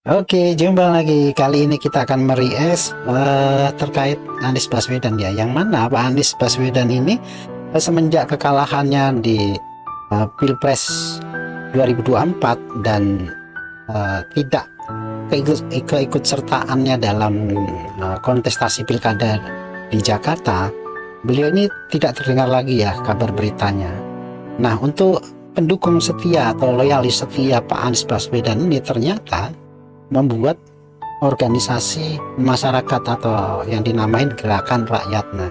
Oke, jumpa lagi. Kali ini kita akan meries terkait Anies Baswedan ya. Yang mana Pak Anies Baswedan ini semenjak kekalahannya di Pilpres 2024 dan tidak keikut sertaannya dalam kontestasi pilkada di Jakarta, beliau ini tidak terdengar lagi ya kabar beritanya. Nah, untuk pendukung setia atau loyalis setia Pak Anies Baswedan ini ternyata membuat organisasi masyarakat atau yang dinamain Gerakan Rakyat. Nah,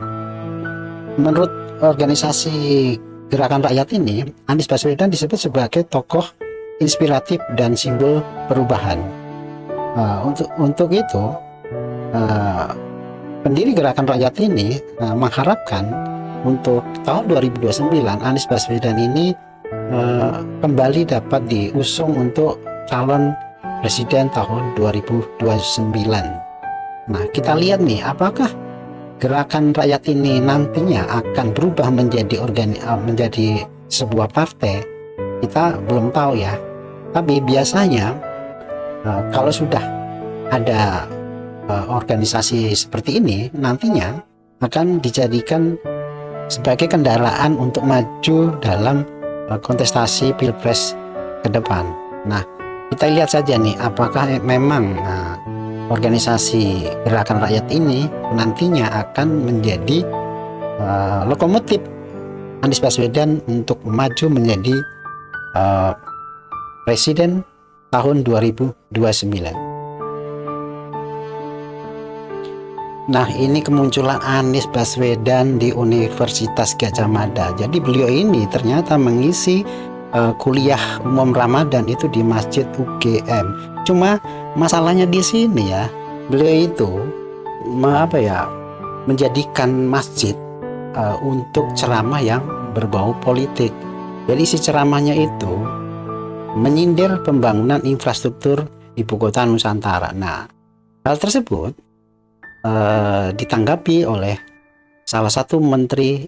menurut organisasi Gerakan Rakyat ini, Anies Baswedan disebut sebagai tokoh inspiratif dan simbol perubahan. Untuk itu, pendiri Gerakan Rakyat ini mengharapkan untuk tahun 2029 Anies Baswedan ini kembali dapat diusung untuk calon presiden tahun 2029. Nah, kita lihat nih, apakah Gerakan Rakyat ini nantinya akan berubah menjadi sebuah partai? Kita belum tahu ya. Tapi biasanya kalau sudah ada organisasi seperti ini, nantinya akan dijadikan sebagai kendaraan untuk maju dalam kontestasi Pilpres ke depan. Nah, kita lihat saja nih, apakah memang organisasi Gerakan Rakyat ini nantinya akan menjadi lokomotif Anies Baswedan untuk maju menjadi presiden tahun 2029. Nah, ini kemunculan Anies Baswedan di Universitas Gadjah Mada. Jadi beliau ini ternyata mengisi kuliah umum Ramadan itu di Masjid UGM. Cuma masalahnya di sini ya, beliau itu menjadikan masjid untuk ceramah yang berbau politik. Jadi isi ceramahnya itu menyindir pembangunan infrastruktur ibu kota Nusantara. Nah, hal tersebut ditanggapi oleh salah satu menteri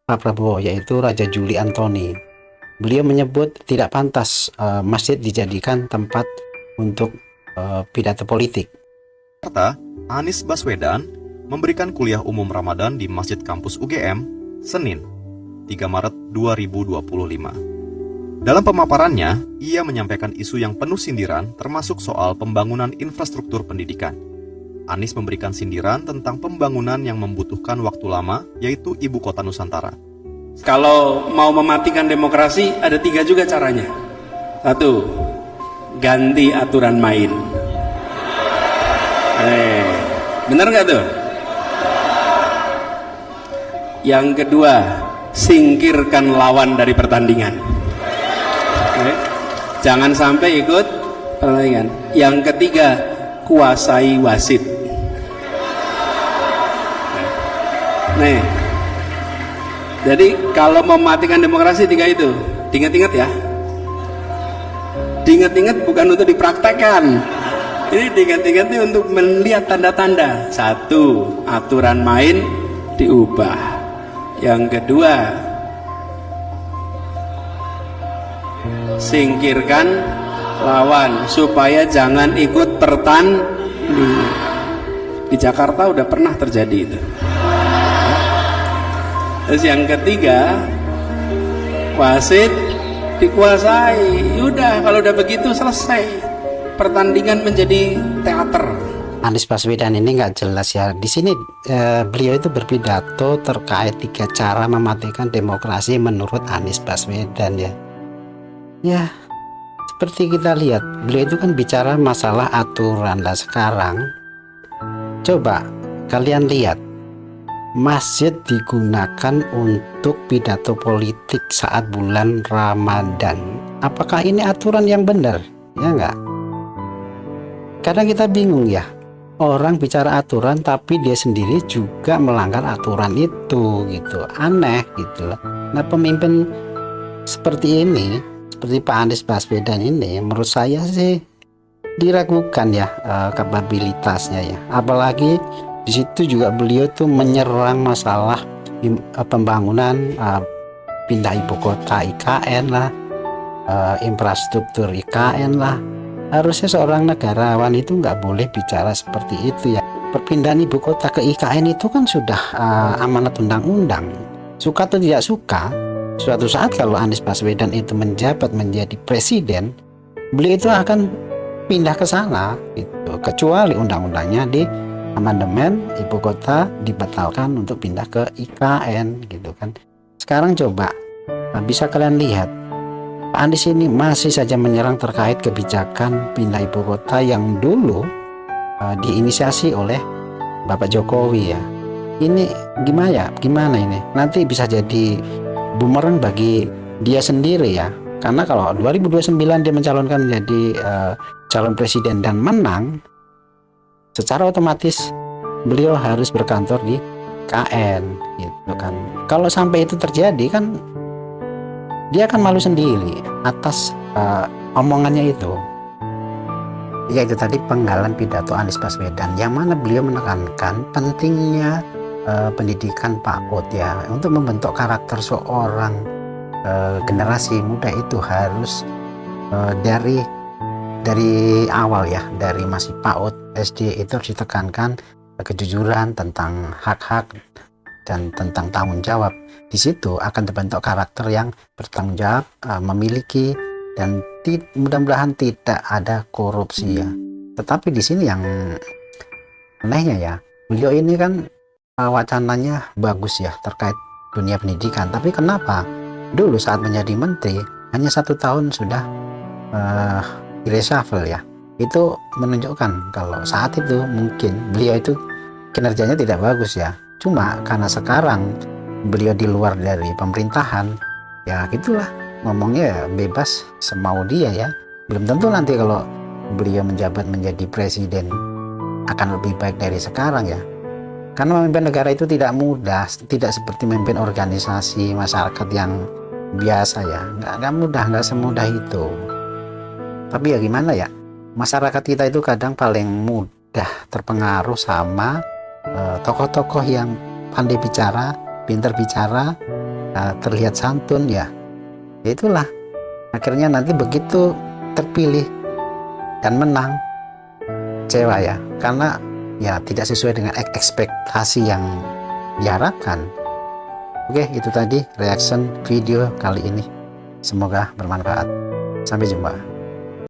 Pak Prabowo, yaitu Raja Juli Antoni. Beliau menyebut tidak pantas masjid dijadikan tempat untuk pidato politik. Jakarta, Anies Baswedan memberikan kuliah umum Ramadan di Masjid Kampus UGM, Senin, 3 Maret 2025. Dalam pemaparannya, ia menyampaikan isu yang penuh sindiran termasuk soal pembangunan infrastruktur pendidikan. Anies memberikan sindiran tentang pembangunan yang membutuhkan waktu lama, yaitu ibu kota Nusantara. Kalau mau mematikan demokrasi ada 3 juga caranya. 1, ganti aturan main. Bener nggak tuh? Yang kedua, singkirkan lawan dari pertandingan. Jangan sampai ikut pertandingan. Yang ketiga, kuasai wasit. Jadi kalau mematikan demokrasi 3 itu, diingat-ingat ya. Diingat-ingat bukan untuk dipraktekkan. Ini diingat-ingat untuk melihat tanda-tanda. 1, aturan main diubah. Yang kedua, singkirkan lawan supaya jangan ikut pertandingan. Di Jakarta udah pernah terjadi itu. Terus yang ketiga, wasit dikuasai. Udah, kalau udah begitu selesai. Pertandingan menjadi teater. Anies Baswedan ini nggak jelas ya. Di sini beliau itu berpidato terkait 3 cara mematikan demokrasi menurut Anies Baswedan ya. Ya, seperti kita lihat, beliau itu kan bicara masalah aturan. Lah sekarang, coba kalian lihat. Masjid digunakan untuk pidato politik saat bulan Ramadan. Apakah ini aturan yang benar? Ya enggak? Kadang kita bingung ya. Orang bicara aturan tapi dia sendiri juga melanggar aturan itu gitu. Aneh gitu loh. Nah, pemimpin seperti ini, seperti Pak Anies Baswedan ini, menurut saya sih diragukan ya kapabilitasnya ya. Apalagi di situ juga beliau tuh menyerang masalah pembangunan pindah ibu kota IKN lah, infrastruktur IKN lah. Harusnya seorang negarawan itu nggak boleh bicara seperti itu ya. Perpindahan ibu kota ke IKN itu kan sudah amanat undang-undang. Suka atau tidak suka, suatu saat kalau Anies Baswedan itu menjabat menjadi presiden, beliau itu akan pindah ke sana gitu. Kecuali undang-undangnya di amandemen, ibu kota dibatalkan untuk pindah ke IKN gitu kan. Sekarang coba bisa kalian lihat, Pak Anies ini masih saja menyerang terkait kebijakan pindah ibu kota yang dulu diinisiasi oleh Bapak Jokowi ya. Ini gimana ini? Nanti bisa jadi bumerang bagi dia sendiri ya. Karena kalau 2029 dia mencalonkan menjadi calon presiden dan menang, secara otomatis beliau harus berkantor di KN gitu kan. Kalau sampai itu terjadi kan dia akan malu sendiri atas omongannya itu. Ya itu tadi penggalan pidato Anies Baswedan yang mana beliau menekankan pentingnya pendidikan PAUD ya, untuk membentuk karakter seorang generasi muda itu harus dari awal ya, dari masih PAUD SD itu harus ditekankan kejujuran tentang hak-hak dan tentang tanggung jawab. Di situ akan terbentuk karakter yang bertanggung jawab, memiliki, dan mudah-mudahan tidak ada korupsi ya. Tetapi di sini yang anehnya ya, beliau ini kan wacananya bagus ya terkait dunia pendidikan, tapi kenapa dulu saat menjadi menteri hanya 1 tahun sudah reshuffle ya. Itu menunjukkan kalau saat itu mungkin beliau itu kinerjanya tidak bagus ya. Cuma karena sekarang beliau di luar dari pemerintahan ya, gitulah, ngomongnya ya bebas semau dia ya. Belum tentu nanti kalau beliau menjabat menjadi presiden akan lebih baik dari sekarang ya. Karena memimpin negara itu tidak mudah, tidak seperti memimpin organisasi masyarakat yang biasa ya. Nggak mudah, nggak semudah itu. Tapi ya gimana ya, masyarakat kita itu kadang paling mudah terpengaruh sama tokoh-tokoh yang pandai bicara, pintar bicara, terlihat santun ya. Itulah akhirnya nanti begitu terpilih dan menang, kecewa ya, karena ya tidak sesuai dengan ekspektasi yang diharapkan. Oke, itu tadi reaction video kali ini, semoga bermanfaat. Sampai jumpa.